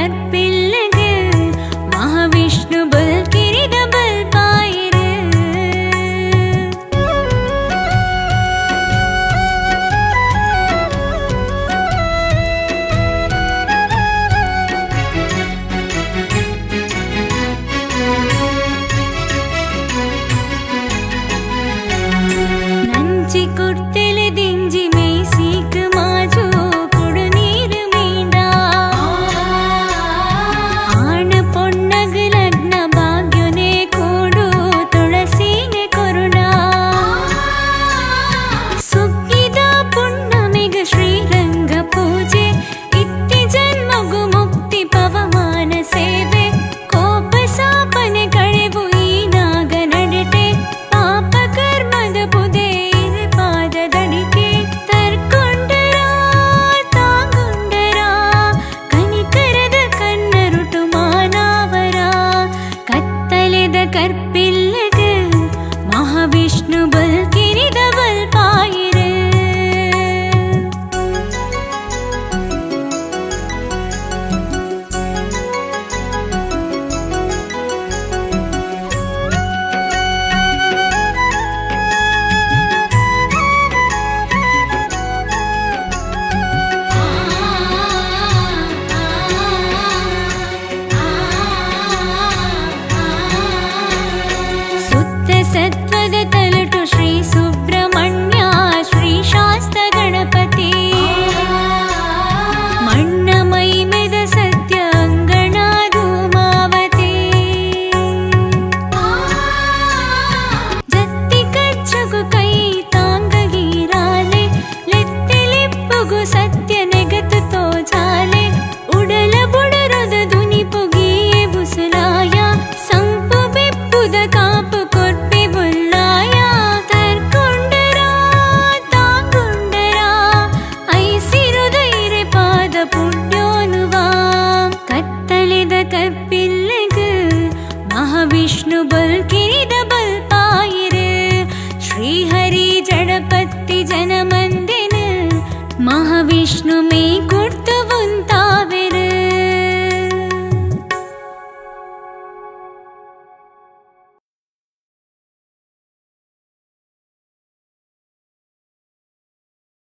கற்பில்லகு மகாவிஷ்ணு பல்கிரித பல்பாயிரு நஞ்சி குர்த்தில திஞ்சி மெய் சீக்கு மாஜோ குடு நீரு மீண்டா ஆண பொன்னகு லக்ன ಭಾಗ್ಯನೇ ಕೂಡು ತುಳಸೀನೆ ಕೊರುಣಾ ಸುಗ್ಗಿದ ಪುಣ್ಣಮಿಗ ಶ್ರೀರಂಗ ಪೂಜೆ ಇತ್ತಿ ಜನ್ಮಗು ಮುಕ್ತಿ ಪವಮಾನ ಸೇವೆ ಕೋಪ ಸಾಪನೆ ಕಳೆವು ಈ ನಾಗ ನಡಟೆ ಪಾಪ ಕರ್ಮದ ಪುದೆ ಇದೆ ಪಾದದಡಿಕೆ ತರ್ಕೊಂಡರಾ ತಾಂಗೊಂಡರಾ ಕನಿಕರದ ಕಣ್ಣರುಟು ಮಾನವರ ಕತ್ತಲೆದ ಕರ್ಪಿಲ್ಲಗ ಮಹಾವಿಷ್ಣು ಬಲ್ಕಿರಿದ ಬಲ್ಪಾಯಿರು ಸುತ್ತ ಸತ್ವದ ತಲಟು ಶ್ರೀ ಸುಬ್ರಹ್ಮಣ್ಯ ಶ್ರೀ ಶಾಸ್ತ್ರ ಗಣಪತಿ ಮಣ್ಣ ಮೈಮೆದ ಸತ್ಯ ಅಂಗಣ ಧೂಮಾವತಿ ಜತ್ತಿ ಕಚ್ಚಗು ಕೈ ತಾಂಗಗೀರಾಲೆ ಲೆತ್ತೆಲಿಪ್ಪುಗು ಸತ್ಯ ನೆಗತು ತೋಜಾಲೆ ಉಡಲ ಬುಡರದ ದುನಿ ಪುಗಿಯೇ ಬುಸುಲಾಯ ಸಂಪು ಬೆಪ್ಪುದ ಕಾಪು ಕೊರ್ಪೆ ಬುಲ್ಲಾಯ ತರ್ಕೊಂಡರಾ ತಾಂಗೊಂಡರಾ ಐಸಿರುದೈರೆ ಪಾದ ಪುಣ್ಯೋನುವಾ ಕತ್ತಲೆದ ಕರ್ಪಿಲ್ಲಗ ಮಹಾವಿಷ್ಣು ಬಲ್ಕಿರಿದ ಬಲ್ಪಾಯಿರು ಶ್ರೀಹರಿ ಜಡಪತ್ತಿ ಜನಮಂದಿನ ಮಹಾವಿಷ್ಣು ಮೇಕು